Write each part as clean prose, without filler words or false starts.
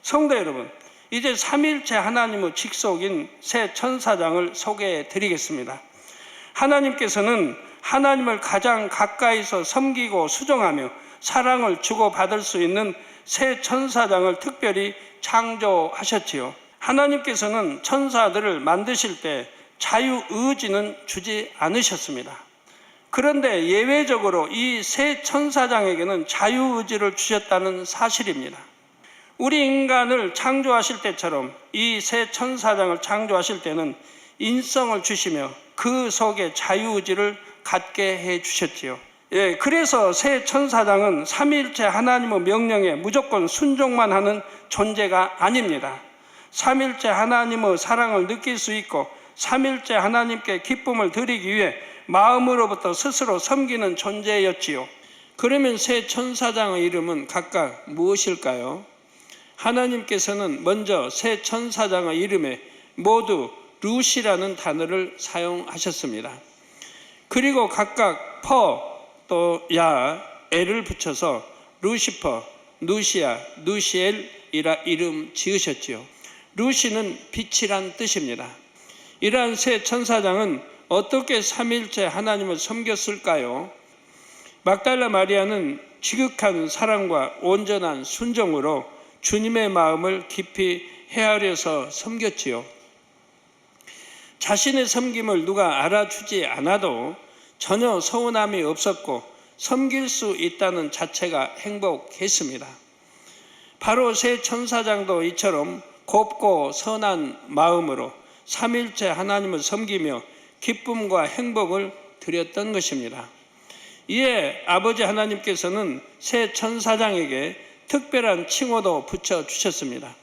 성도 여러분, 이제 삼위일체 하나님의 직속인 새 천사장을 소개해 드리겠습니다. 하나님께서는 하나님을 가장 가까이서 섬기고 수종하며 사랑을 주고받을 수 있는 새 천사장을 특별히 창조하셨지요. 하나님께서는 천사들을 만드실 때 자유의지는 주지 않으셨습니다. 그런데 예외적으로 이 새 천사장에게는 자유의지를 주셨다는 사실입니다. 우리 인간을 창조하실 때처럼 이 새 천사장을 창조하실 때는 인성을 주시며 그 속에 자유의지를 갖게 해 주셨지요. 그래서 새 천사장은 삼위일체 하나님의 명령에 무조건 순종만 하는 존재가 아닙니다. 삼위일체 하나님의 사랑을 느낄 수 있고 삼위일체 하나님께 기쁨을 드리기 위해 마음으로부터 스스로 섬기는 존재였지요. 그러면 새 천사장의 이름은 각각 무엇일까요? 하나님께서는 먼저 새 천사장의 이름에 모두 루시라는 단어를 사용하셨습니다. 그리고 각각 퍼 또 야, 엘을 붙여서 루시퍼, 누시아, 누시엘이라 이름 지으셨지요. 루시는 빛이란 뜻입니다. 이러한 새 천사장은 어떻게 삼위일체 하나님을 섬겼을까요? 막달라 마리아는 지극한 사랑과 온전한 순종으로 주님의 마음을 깊이 헤아려서 섬겼지요. 자신의 섬김을 누가 알아주지 않아도 전혀 서운함이 없었고 섬길 수 있다는 자체가 행복했습니다. 바로 새 천사장도 이처럼 곱고 선한 마음으로 삼위일체 하나님을 섬기며 기쁨과 행복을 드렸던 것입니다. 이에 아버지 하나님께서는 새 천사장에게 특별한 칭호도 붙여주셨습니다.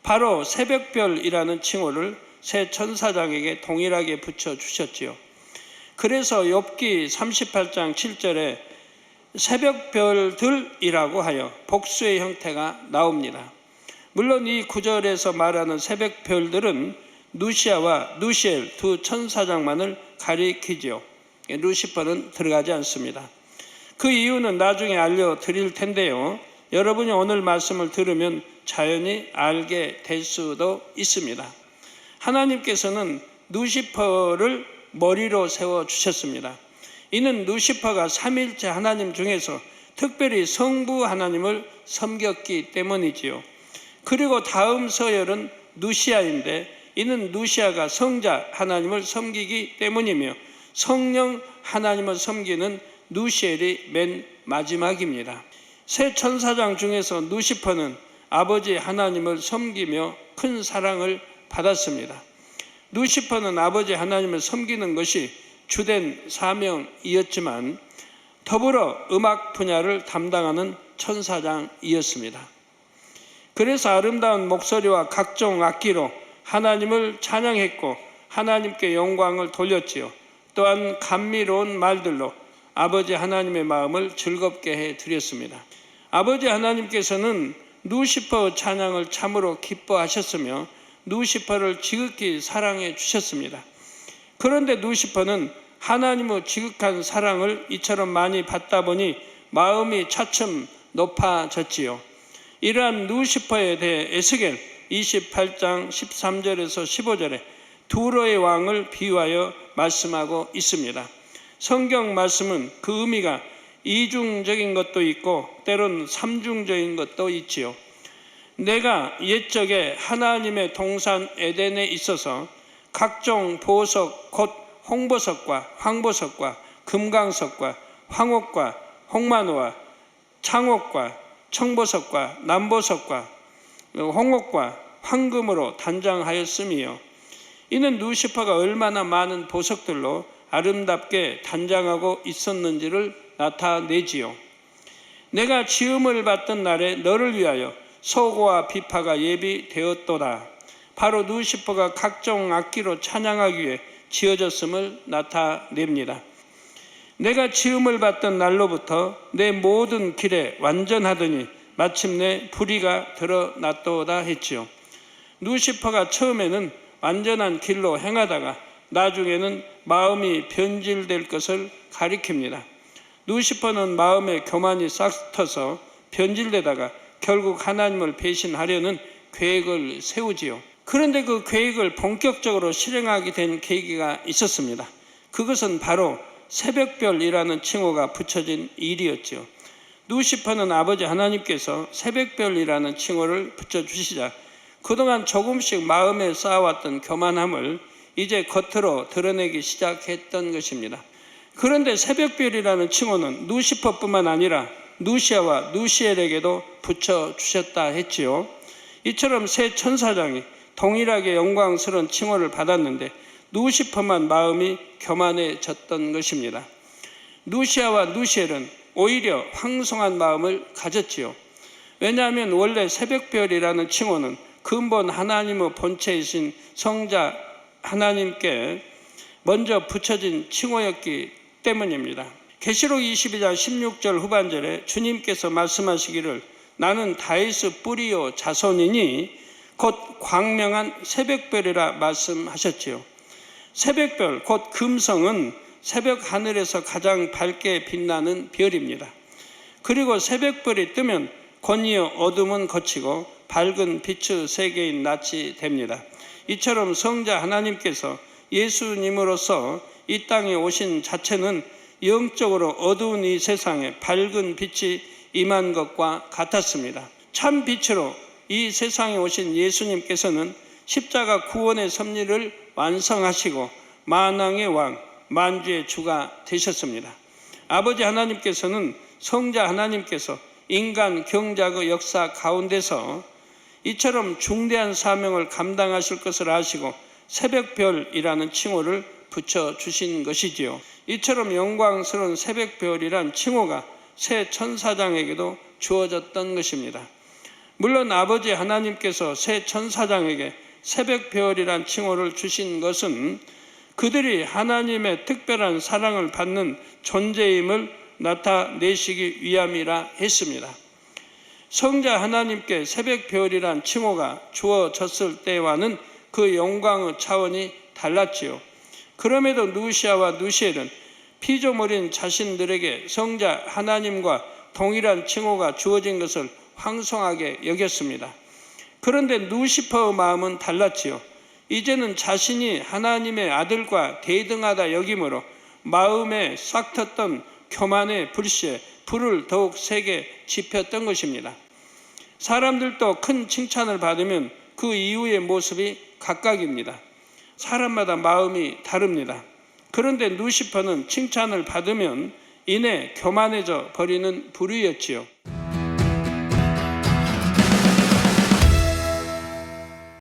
바로 새벽별이라는 칭호를 새 천사장에게 동일하게 붙여주셨지요. 그래서 욥기 38장 7절에 새벽별들이라고 하여 복수의 형태가 나옵니다. 물론 이 구절에서 말하는 새벽별들은 누시아와 누시엘 두 천사장만을 가리키지요. 루시퍼는 들어가지 않습니다. 그 이유는 나중에 알려드릴 텐데요. 여러분이 오늘 말씀을 들으면 자연히 알게 될 수도 있습니다. 하나님께서는 루시퍼를 머리로 세워주셨습니다. 이는 루시퍼가 삼위일체 하나님 중에서 특별히 성부 하나님을 섬겼기 때문이지요. 그리고 다음 서열은 누시아인데 이는 누시아가 성자 하나님을 섬기기 때문이며 성령 하나님을 섬기는 누시엘이 맨 마지막입니다. 새 천사장 중에서 누시퍼는 아버지 하나님을 섬기며 큰 사랑을 받았습니다. 루시퍼는 아버지 하나님을 섬기는 것이 주된 사명이었지만 더불어 음악 분야를 담당하는 천사장이었습니다. 그래서 아름다운 목소리와 각종 악기로 하나님을 찬양했고 하나님께 영광을 돌렸지요. 또한 감미로운 말들로 아버지 하나님의 마음을 즐겁게 해드렸습니다. 아버지 하나님께서는 루시퍼 찬양을 참으로 기뻐하셨으며 루시퍼를 지극히 사랑해 주셨습니다. 그런데 루시퍼는 하나님의 지극한 사랑을 이처럼 많이 받다 보니 마음이 차츰 높아졌지요. 이러한 루시퍼에 대해 에스겔 28장 13절에서 15절에 두로의 왕을 비유하여 말씀하고 있습니다. 성경 말씀은 그 의미가 이중적인 것도 있고 때론 삼중적인 것도 있지요. 내가 옛적에 하나님의 동산 에덴에 있어서 각종 보석 곧 홍보석과 황보석과 금강석과 황옥과 홍만호와 창옥과 청보석과 남보석과 홍옥과 황금으로 단장하였음이요. 이는 루시퍼가 얼마나 많은 보석들로 아름답게 단장하고 있었는지를 나타내지요. 내가 지음을 받던 날에 너를 위하여 소고와 비파가 예비되었도다. 바로 루시퍼가 각종 악기로 찬양하기 위해 지어졌음을 나타냅니다. 내가 지음을 받던 날로부터 내 모든 길에 완전하더니 마침내 불의가 드러났도다 했지요. 루시퍼가 처음에는 완전한 길로 행하다가 나중에는 마음이 변질될 것을 가리킵니다. 루시퍼는 마음에 교만이 싹 터서 변질되다가 결국 하나님을 배신하려는 계획을 세우지요. 그런데 그 계획을 본격적으로 실행하게 된 계기가 있었습니다. 그것은 바로 새벽별이라는 칭호가 붙여진 일이었죠. 루시퍼는 아버지 하나님께서 새벽별이라는 칭호를 붙여주시자 그동안 조금씩 마음에 쌓아왔던 교만함을 이제 겉으로 드러내기 시작했던 것입니다. 그런데 새벽별이라는 칭호는 루시퍼뿐만 아니라 누시아와 누시엘에게도 붙여주셨다 했지요. 이처럼 세 천사장이 동일하게 영광스러운 칭호를 받았는데 루시퍼만 마음이 교만해졌던 것입니다. 누시아와 누시엘은 오히려 황송한 마음을 가졌지요. 왜냐하면 원래 새벽별이라는 칭호는 근본 하나님의 본체이신 성자 하나님께 먼저 붙여진 칭호였기 때문입니다. 계시록 22장 16절 후반절에 주님께서 말씀하시기를 나는 다윗의 뿌리요 자손이니 곧 광명한 새벽별이라 말씀하셨지요. 새벽별 곧 금성은 새벽 하늘에서 가장 밝게 빛나는 별입니다. 그리고 새벽별이 뜨면 권이여 어둠은 걷히고 밝은 빛의 세계인 낮이 됩니다. 이처럼 성자 하나님께서 예수님으로서 이 땅에 오신 자체는 영적으로 어두운 이 세상에 밝은 빛이 임한 것과 같았습니다. 참 빛으로 이 세상에 오신 예수님께서는 십자가 구원의 섭리를 완성하시고 만왕의 왕, 만주의 주가 되셨습니다. 아버지 하나님께서는 성자 하나님께서 인간 경작의 역사 가운데서 이처럼 중대한 사명을 감당하실 것을 아시고 새벽별이라는 칭호를 붙여주신 것이지요. 이처럼 영광스러운 새벽별이란 칭호가 새 천사장에게도 주어졌던 것입니다. 물론 아버지 하나님께서 새 천사장에게 새벽별이란 칭호를 주신 것은 그들이 하나님의 특별한 사랑을 받는 존재임을 나타내시기 위함이라 했습니다. 성자 하나님께 새벽별이란 칭호가 주어졌을 때와는 그 영광의 차원이 달랐지요. 그럼에도 누시아와 누시엘은 피조물인 자신들에게 성자 하나님과 동일한 칭호가 주어진 것을 황송하게 여겼습니다. 그런데 누시퍼의 마음은 달랐지요. 이제는 자신이 하나님의 아들과 대등하다 여김으로 마음에 싹 텄던 교만의 불씨에 불을 더욱 세게 지폈던 것입니다. 사람들도 큰 칭찬을 받으면 그 이후의 모습이 각각입니다. 사람마다 마음이 다릅니다. 그런데 루시퍼는 칭찬을 받으면 이내 교만해져 버리는 부류였지요.